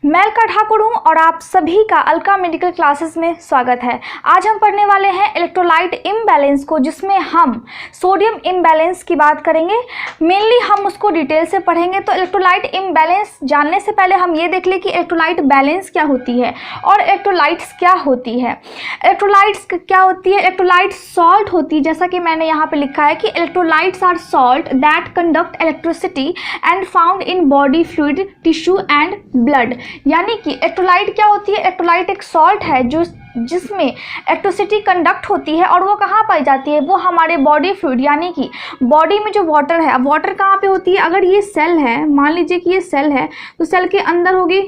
मैं अलका ठाकुर हूँ और आप सभी का अलका मेडिकल क्लासेस में स्वागत है। आज हम पढ़ने वाले हैं इलेक्ट्रोलाइट इम्बैलेंस को, जिसमें हम सोडियम इम्बैलेंस की बात करेंगे। मेनली हम उसको डिटेल से पढ़ेंगे। तो इलेक्ट्रोलाइट इम्बैलेंस जानने से पहले हम ये देख लें कि इलेक्ट्रोलाइट बैलेंस क्या होती है और इलेक्ट्रोलाइट्स क्या होती है। इलेक्ट्रोलाइट्स क्या होती है? इलेक्ट्रोलाइट सॉल्ट होती है, जैसा कि मैंने यहाँ पे लिखा है कि electrolytes are salt that conduct electricity and found in body fluid, tissue and blood. यानी कि इलेक्ट्रोलाइट क्या होती है? इलेक्ट्रोलाइट एक सॉल्ट है जिसमें इलेक्ट्रिसिटी कंडक्ट होती है और वो कहाँ पाई जाती है? वो हमारे बॉडी फ्लूइड, यानी कि बॉडी में जो वाटर है। अब वाटर कहाँ पे होती है? अगर ये सेल है, मान लीजिए कि ये सेल है, तो सेल के अंदर होगी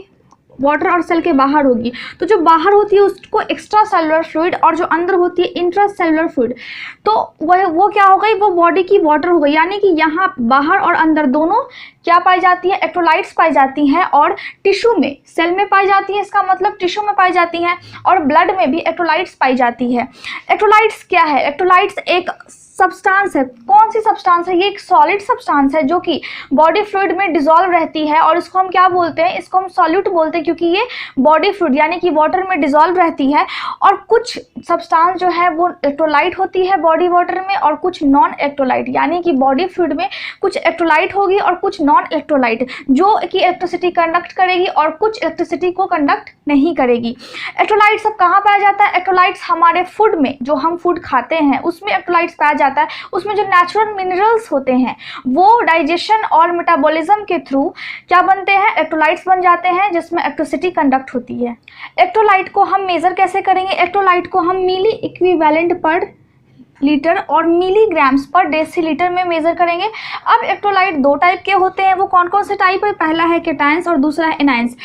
वाटर और सेल के बाहर होगी। तो जो बाहर होती है उसको एक्स्ट्रा सेलुलर फ्लूइड और जो अंदर होती है इंट्रा सेलुलर फ्लूइड। तो वो क्या हो गई? वो बॉडी की वाटर हो गई। यानी कि यहाँ बाहर और अंदर दोनों क्या पाई जाती है? इलेक्ट्रोलाइट्स पाई जाती हैं और टिश्यू में, सेल में पाई जाती है, इसका मतलब टिश्यू में पाई जाती हैं, और ब्लड में भी इलेक्ट्रोलाइट्स पाई जाती है। इलेक्ट्रोलाइट्स क्या है? इलेक्ट्रोलाइट्स एक सब्सटेंस है। कौन सी सब्सटेंस है? ये एक सॉलिड सब्सटेंस है जो कि बॉडी फ्लूइड में डिसॉल्व रहती है, और इसको हम क्या बोलते हैं? इसको हम सॉल्यूट बोलते हैं, क्योंकि ये बॉडी फ्लूइड यानी कि वाटर में डिसॉल्व रहती है। और कुछ सब्सटेंस जो है वो इलेक्ट्रोलाइट होती है बॉडी वाटर में, और कुछ नॉन इलेक्ट्रोलाइट, यानी कि बॉडी फ्लूइड में कुछ इलेक्ट्रोलाइट होगी और कुछ नॉन इलेक्ट्रोलाइट, जो कि इलेक्ट्रिसिटी कंडक्ट करेगी और कुछ इलेक्ट्रिसिटी को कंडक्ट नहीं करेगी। इलेक्ट्रोलाइट्स अब कहाँ पाया जाता है? इलेक्ट्रोलाइट्स हमारे फूड में, जो हम फूड खाते हैं उसमें इलेक्ट्रोलाइट्स पाया जाता है। उसमें जो नेचुरल मिनरल्स होते हैं वो डाइजेशन और मेटाबॉलिज्म के थ्रू क्या बनते हैं? इलेक्ट्रोलाइट्स बन जाते हैं, जिसमें इलेक्ट्रिसिटी कंडक्ट होती है। इलेक्ट्रोलाइट को हम मेजर कैसे करेंगे? इलेक्ट्रोलाइट को हम मिली इक्विवेलेंट पर लीटर और मिलीग्राम्स पर डेसीलीटर में मेजर करेंगे। अब इलेक्ट्रोलाइट दो टाइप के होते हैं। वो कौन कौन से टाइप है? पहला है केटायंस और दूसरा है एनायंस।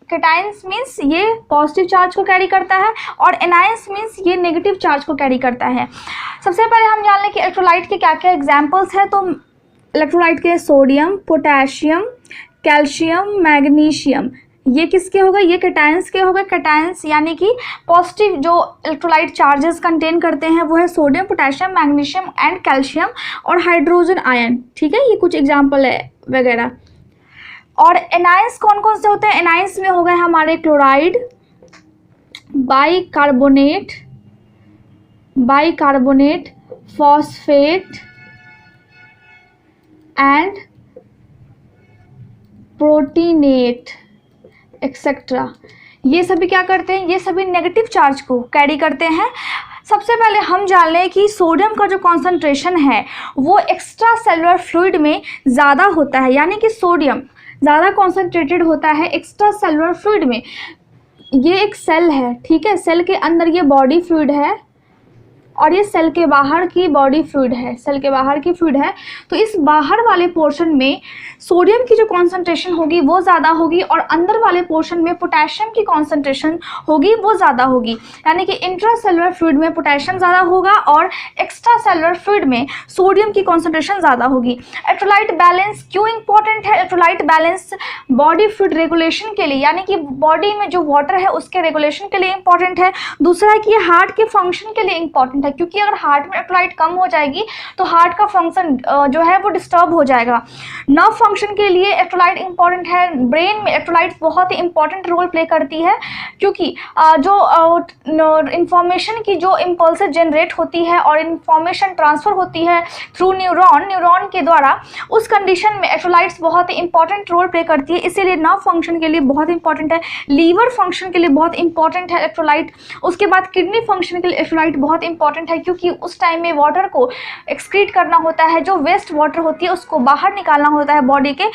केटायंस मीन्स ये पॉजिटिव चार्ज को कैरी करता है और एनायंस मीन्स ये नेगेटिव चार्ज को कैरी करता है। सबसे पहले हम जान लें कि इलेक्ट्रोलाइट के क्या क्या एग्जाम्पल्स हैं। तो इलेक्ट्रोलाइट के सोडियम, पोटेशियम, कैल्शियम, मैग्नीशियम, ये किसके हो गए? ये केटायंस के हो गए। केटायंस यानी कि पॉजिटिव जो इलेक्ट्रोलाइट चार्जेस कंटेन करते हैं वो है sodium, potassium, magnesium and calcium और हाइड्रोजन आयन। ठीक है, ये कुछ एग्जाम्पल है वगैरह। और एनायंस कौन कौन से होते हैं? एनायंस में हो गए हमारे chloride, bicarbonate, phosphate and proteinate et cetera. ये सभी क्या करते हैं? ये सभी नेगेटिव चार्ज को कैरी करते हैं। सबसे पहले हम जान लें कि सोडियम का जो कॉन्सेंट्रेशन है वो एक्स्ट्रा सेलुलर फ्लूइड में ज़्यादा होता है, यानी कि सोडियम ज़्यादा कॉन्सेंट्रेटेड होता है एक्स्ट्रा सेलुलर फ्लूइड में। ये एक सेल है, ठीक है, सेल के अंदर ये बॉडी फ्लूइड है और ये सेल के बाहर की बॉडी फ्लूइड है, सेल के बाहर की फ्लूइड है। तो इस बाहर वाले पोर्शन में सोडियम की जो कॉन्सेंट्रेशन होगी वो ज़्यादा होगी और अंदर वाले पोर्शन में पोटेशियम की कॉन्सेंट्रेशन होगी वो ज़्यादा होगी। यानी कि इंट्रा सेलुलर फ्लूइड में पोटेशियम ज़्यादा होगा और एक्स्ट्रा सेलुलर फ्लूइड में सोडियम की कॉन्सेंट्रेशन ज़्यादा होगी। इलेक्ट्रोलाइट बैलेंस क्यों इंपॉर्टेंट है? Electrolyte balance body fluid regulation के लिए, यानी कि बॉडी में जो वाटर है उसके रेगुलेशन के लिए इंपॉर्टेंट है। दूसरा है कि ये हार्ट के फंक्शन के लिए इंपॉर्टेंट है, क्योंकि अगर हार्ट में इलेक्ट्रोलाइट कम हो जाएगी तो हार्ट का फंक्शन जो है वो डिस्टर्ब हो जाएगा। नर्व फंक्शन के लिए इलेक्ट्रोलाइट इंपॉर्टेंट है। ब्रेन में इलेक्ट्रोलाइट बहुत ही इंपॉर्टेंट रोल प्ले करती है, क्योंकि जो इंफॉर्मेशन की जो इम्पल्स जनरेट होती है और इंफॉर्मेशन ट्रांसफर होती है थ्रू न्यूरॉन के द्वारा, उस कंडीशन में इलेक्ट्रोलाइट्स बहुत ही इंपॉर्टेंट रोल प्ले करती है। इसीलिए नर्व फंक्शन के लिए बहुत इंपॉर्टेंट है। लीवर फंक्शन के लिए बहुत इंपॉर्टेंट है इलेक्ट्रोलाइट। उसके बाद किडनी फंक्शन के लिए इलेक्ट्रोलाइट बहुत इंपॉर्टेंट है, क्योंकि उस टाइम में वाटर को एक्सक्रीट करना होता है, जो वेस्ट वाटर होती है उसको बाहर निकालना होता है बॉडी के।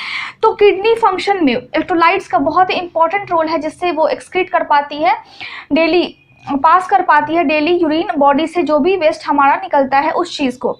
तो किडनी फंक्शन में इलेक्ट्रोलाइट्स का बहुत ही इंपॉर्टेंट रोल है, जिससे वो एक्सक्रीट कर पाती है, डेली पास कर पाती है डेली यूरिन बॉडी से, जो भी वेस्ट हमारा निकलता है उस चीज़ को।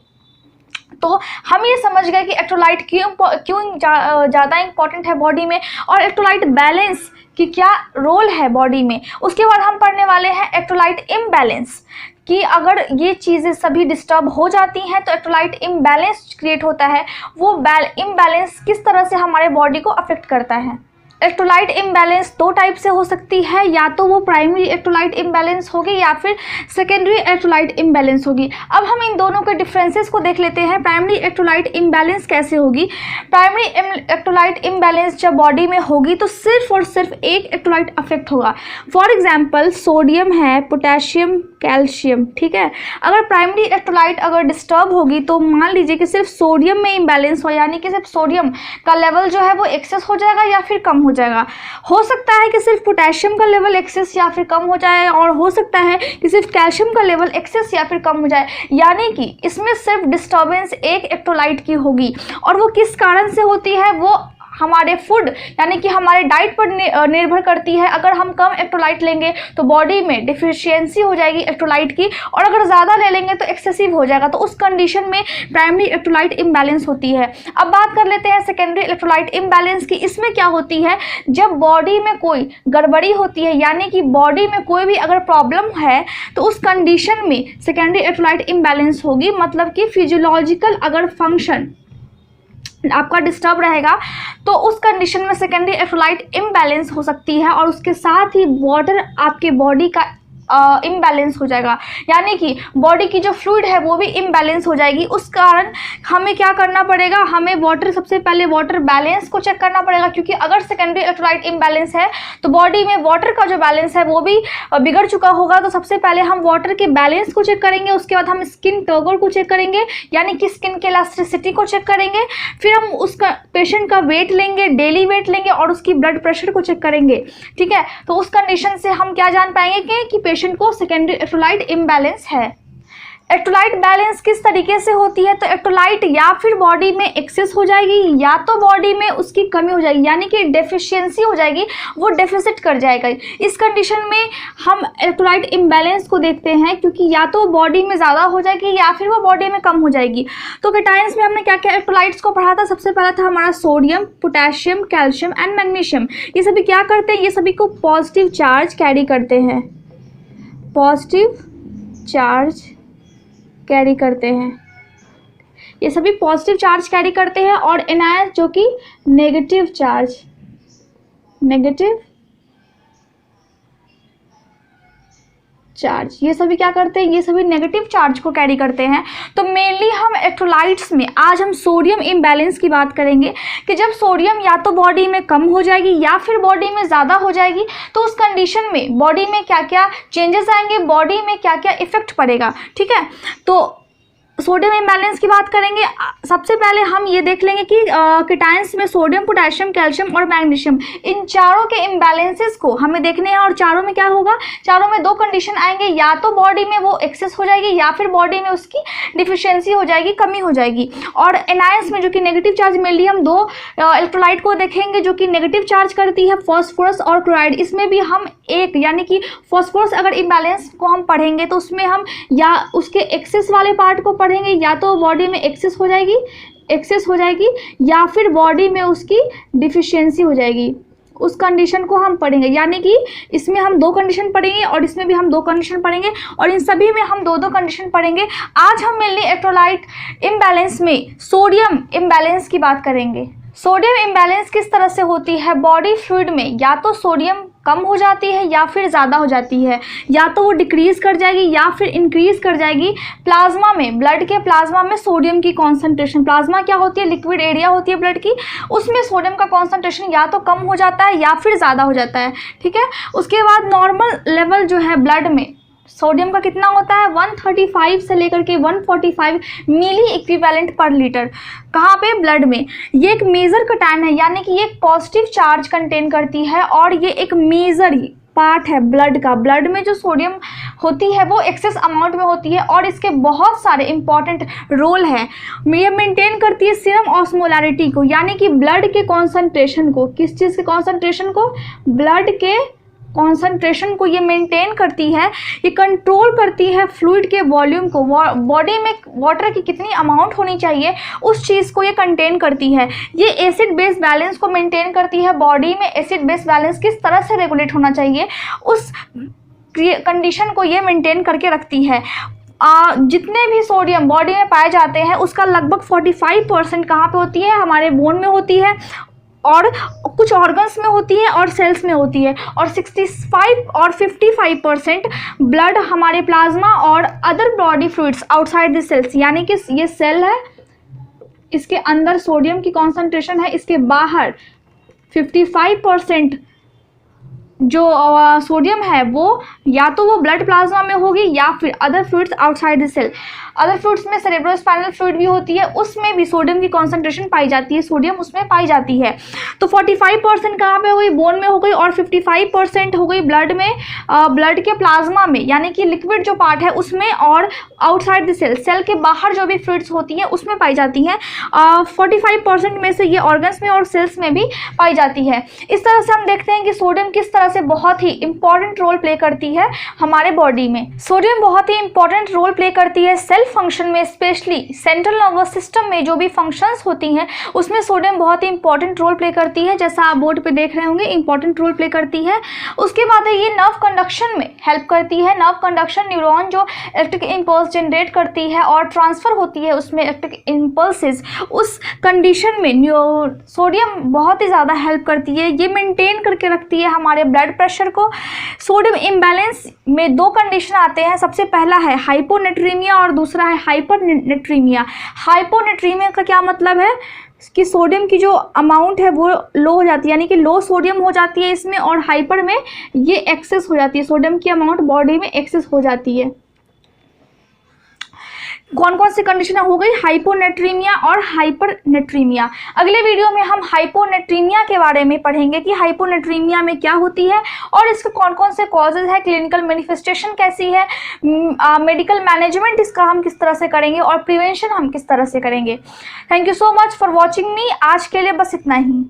तो हम ये समझ गए कि इलेक्ट्रोलाइट क्यों ज़्यादा इंपॉर्टेंट है बॉडी में, और इलेक्ट्रोलाइट बैलेंस की क्या रोल है बॉडी में। उसके बाद हम पढ़ने वाले हैं इलेक्ट्रोलाइट इम्बैलेंस, कि अगर ये चीज़ें सभी डिस्टर्ब हो जाती हैं तो इलेक्ट्रोलाइट इम्बैलेंस क्रिएट होता है। वो इम्बैलेंस किस तरह से हमारे बॉडी को अफेक्ट करता है। इलेक्ट्रोलाइट इम्बैलेंस दो टाइप से हो सकती है, या तो वो प्राइमरी इलेक्ट्रोलाइट इम्बैलेंस होगी या फिर सेकेंडरी इलेक्ट्रोलाइट इम्बैलेंस होगी। अब हम इन दोनों के डिफरेंसेस को देख लेते हैं। प्राइमरी इलेक्ट्रोलाइट इम्बैलेंस कैसे होगी? प्राइमरी इलेक्ट्रोलाइट इम्बैलेंस जब बॉडी में होगी तो सिर्फ और सिर्फ एक इलेक्ट्रोलाइट अफेक्ट होगा। फॉर एग्जाम्पल सोडियम है, पोटेशियम, कैल्शियम, ठीक है। अगर प्राइमरी इलेक्ट्रोलाइट अगर डिस्टर्ब होगी तो मान लीजिए कि सिर्फ सोडियम में इम्बैलेंस हो, यानी कि सिर्फ सोडियम का लेवल जो है वो एक्सेस हो जाएगा या फिर कम हो जाएगा। हो सकता है कि सिर्फ पोटेशियम का लेवल एक्सेस या फिर कम हो जाए, और हो सकता है कि सिर्फ कैल्शियम का लेवल एक्सेस या फिर कम हो जाए। यानी कि इसमें सिर्फ डिस्टर्बेंस एक इलेक्ट्रोलाइट की होगी, और वो किस कारण से होती है? वो हमारे फूड यानी कि हमारे डाइट पर निर्भर करती है। अगर हम कम इलेक्ट्रोलाइट लेंगे तो बॉडी में डिफिशियंसी हो जाएगी इलेक्ट्रोलाइट की, और अगर ज़्यादा ले लेंगे तो एक्सेसिव हो जाएगा। तो उस कंडीशन में प्राइमरी इलेक्ट्रोलाइट इम्बैलेंस होती है। अब बात कर लेते हैं सेकेंडरी इलेक्ट्रोलाइट इम्बैलेंस की। इसमें क्या होती है? जब बॉडी में कोई गड़बड़ी होती है, यानी कि बॉडी में कोई भी अगर प्रॉब्लम है तो उस कंडीशन में सेकेंडरी इलेक्ट्रोलाइट इम्बैलेंस होगी। मतलब कि फिजियोलॉजिकल अगर फंक्शन आपका डिस्टर्ब रहेगा तो उस कंडीशन में सेकेंडरी इलेक्ट्रोलाइट इम्बैलेंस हो सकती है, और उसके साथ ही वाटर आपके बॉडी का इम्बैलेंस हो जाएगा, यानी कि बॉडी की जो फ्लूइड है वो भी इम्बैलेंस हो जाएगी। उस कारण हमें क्या करना पड़ेगा? हमें वाटर, सबसे पहले वाटर बैलेंस को चेक करना पड़ेगा, क्योंकि अगर सेकेंडरी इलेक्ट्रोलाइट इम्बैलेंस है तो बॉडी में वाटर का जो बैलेंस है वो भी बिगड़ चुका होगा। तो सबसे पहले हम वाटर के बैलेंस को चेक करेंगे, उसके बाद हम स्किन टर्गर को चेक करेंगे, यानी कि स्किन के इलास्टिसिटी को चेक करेंगे, फिर हम उसका पेशेंट का वेट लेंगे, डेली वेट लेंगे, और उसकी ब्लड प्रेशर को चेक करेंगे, ठीक है। तो उस कंडीशन से हम क्या जान पाएंगे कि पेशेंट को सेकेंडरी इलेक्ट्रोलाइट इम्बैलेंस है। इलेक्ट्रोलाइट बैलेंस किस तरीके से होती है? तो इलेक्ट्रोलाइट या फिर बॉडी में एक्सेस हो जाएगी या तो बॉडी में उसकी कमी हो जाएगी, यानी कि डेफिशिएंसी हो जाएगी, वो डेफिसिट कर जाएगा। इस कंडीशन में हम इलेक्ट्रोलाइट इम्बैलेंस को देखते हैं, क्योंकि या तो बॉडी में ज़्यादा हो जाएगी या फिर वो बॉडी में कम हो जाएगी। तो केटाइंस में हमने क्या क्या इलेक्ट्रोलाइट्स को पढ़ा था? सबसे पहला था हमारा sodium, potassium, calcium and magnesium. ये सभी क्या करते हैं? ये सभी को पॉजिटिव चार्ज कैरी करते हैं, पॉजिटिव चार्ज कैरी करते हैं। ये सभी पॉजिटिव चार्ज कैरी करते हैं, और एनायन जो कि नेगेटिव चार्ज, नेगेटिव चार्ज, ये सभी क्या करते हैं? ये सभी नेगेटिव चार्ज को कैरी करते हैं। तो मेनली हम इलेक्ट्रोलाइट्स में आज हम सोडियम इम्बैलेंस की बात करेंगे कि जब सोडियम या तो बॉडी में कम हो जाएगी या फिर बॉडी में ज़्यादा हो जाएगी, तो उस कंडीशन में बॉडी में क्या क्या चेंजेस आएंगे, बॉडी में क्या क्या इफेक्ट पड़ेगा, ठीक है। तो सोडियम इम्बैलेंस की बात करेंगे। सबसे पहले हम ये देख लेंगे कि कीटाइंस में सोडियम, पोटेशियम, कैल्शियम और मैग्नीशियम, इन चारों के इम्बैलेंसेस को हमें देखने हैं। और चारों में क्या होगा? चारों में दो कंडीशन आएंगे, या तो बॉडी में वो एक्सेस हो जाएगी या फिर बॉडी में उसकी डिफिशियंसी हो जाएगी, कमी हो जाएगी। और एनायंस में जो कि नेगेटिव चार्ज, मेनली हम दो इलेक्ट्रोलाइट को देखेंगे जो कि नेगेटिव चार्ज करती है, फॉस्फोरस और क्लोराइड। इसमें भी हम एक, यानी कि फॉस्फोरस अगर इम्बैलेंस को हम पढ़ेंगे तो उसमें हम या उसके एक्सेस वाले पार्ट को पढ़ेंगे, या तो बॉडी में एक्सेस हो जाएगी या फिर बॉडी में उसकी डिफिशियंसी हो जाएगी। उस कंडीशन को हम पढ़ेंगे, यानी कि इसमें हम दो कंडीशन पढ़ेंगे और इसमें भी हम दो कंडीशन पढ़ेंगे, और इन सभी में हम दो दो कंडीशन पढ़ेंगे। आज हम मेनली इलेक्ट्रोलाइट इम्बैलेंस में सोडियम इम्बैलेंस की बात करेंगे। सोडियम इम्बैलेंस किस तरह से होती है? बॉडी फ्लूइड में या तो सोडियम कम हो जाती है या फिर ज़्यादा हो जाती है, या तो वो डिक्रीज़ कर जाएगी या फिर इंक्रीज़ कर जाएगी। प्लाज्मा में, ब्लड के प्लाज्मा में सोडियम की कॉन्सेंट्रेशन, प्लाज्मा क्या होती है? लिक्विड एरिया होती है ब्लड की, उसमें सोडियम का कॉन्सेंट्रेशन या तो कम हो जाता है या फिर ज़्यादा हो जाता है, ठीक है। उसके बाद नॉर्मल लेवल जो है ब्लड में सोडियम का कितना होता है? 135 से लेकर के 145 मिली इक्विवेलेंट पर लीटर। कहाँ पे? ब्लड में। ये एक मेजर कटायन है, यानी कि ये एक पॉजिटिव चार्ज कंटेन करती है, और ये एक मेजर पार्ट है ब्लड का। ब्लड में जो सोडियम होती है वो एक्सेस अमाउंट में होती है, और इसके बहुत सारे इंपॉर्टेंट रोल हैं। ये मेंटेन करती है सीरम ऑस्मोलैरिटी को, यानी कि ब्लड के कॉन्सेंट्रेशन को। किस चीज़ के कॉन्सेंट्रेशन को? ब्लड के कॉन्सेंट्रेशन को ये मेंटेन करती है। ये कंट्रोल करती है फ्लूइड के वॉल्यूम को, बॉडी में वाटर की कितनी अमाउंट होनी चाहिए उस चीज़ को ये कंटेन करती है। ये एसिड बेस बैलेंस को मेंटेन करती है। बॉडी में एसिड बेस बैलेंस किस तरह से रेगुलेट होना चाहिए उस कंडीशन को ये मेंटेन करके रखती है। जितने भी सोडियम बॉडी में पाए जाते हैं उसका लगभग 45% कहाँ पे होती है? हमारे बोन में होती है, और कुछ ऑर्गन्स में होती है और सेल्स में होती है, और 65 और 55% ब्लड हमारे प्लाज्मा और other body fluids outside the cells, यानी कि ये सेल है, इसके अंदर सोडियम की कॉन्सेंट्रेशन है, इसके बाहर 55% जो सोडियम है वो या तो वो ब्लड प्लाज्मा में होगी या फिर other fluids outside the cell. Other fluids में सेरेब्रोस्पाइनल फ्लूइड भी होती है, उसमें भी सोडियम की कॉन्सेंट्रेशन पाई जाती है, सोडियम उसमें पाई जाती है। तो 45% कहाँ पे हो गई, बोन में हो गई, और 55% हो गई ब्लड में, ब्लड के प्लाज्मा में, यानी कि लिक्विड जो पार्ट है उसमें, और आउटसाइड द सेल, सेल के बाहर जो भी फ्लूइड्स होती हैं उसमें पाई जाती हैं। 45% में से ये ऑर्गन्स में और सेल्स में भी पाई जाती है। इस तरह से हम देखते हैं कि सोडियम किस तरह से बहुत ही इंपॉर्टेंट रोल प्ले करती है हमारे बॉडी में। सोडियम बहुत ही इंपॉर्टेंट रोल प्ले करती है सेल फंक्शन में, स्पेशली सेंट्रल नर्वस सिस्टम में जो भी फंक्शंस होती हैं उसमें सोडियम बहुत ही इंपॉर्टेंट रोल प्ले करती है, जैसा आप बोर्ड पे देख रहे होंगे इंपॉर्टेंट रोल प्ले करती है। उसके बाद ये नर्व कंडक्शन में हेल्प करती है। नर्व कंडक्शन, न्यूरॉन जो इलेक्ट्रिक इंपल्स जनरेट करती है और ट्रांसफर होती है उसमें इलेक्ट्रिक इंपल्सेस, उस कंडीशन में सोडियम बहुत ही ज़्यादा हेल्प करती है। ये मेंटेन करके रखती है हमारे ब्लड प्रेशर को। सोडियम इम्बैलेंस में दो कंडीशन आते हैं, सबसे पहला है हाइपोनेट्रीमिया और दूसरा है हाइपरनेट्रीमिया। हाइपोनेट्रीमिया का क्या मतलब है कि सोडियम की जो अमाउंट है वो लो हो जाती है, यानी कि लो सोडियम हो जाती है इसमें, और हाइपर में ये एक्सेस हो जाती है, सोडियम की अमाउंट बॉडी में एक्सेस हो जाती है। कौन कौन सी कंडीशन हो गई, हाइपोनेट्रीमिया और हाइपरनेट्रीमिया। अगले वीडियो में हम हाइपोनेट्रीमिया के बारे में पढ़ेंगे कि हाइपोनेट्रीमिया में क्या होती है और इसके कौन कौन से कॉजेज है, क्लिनिकल मैनिफेस्टेशन कैसी है, मेडिकल मैनेजमेंट इसका हम किस तरह से करेंगे और प्रिवेंशन हम किस तरह से करेंगे। Thank you so much for watching मी। आज के लिए बस इतना ही।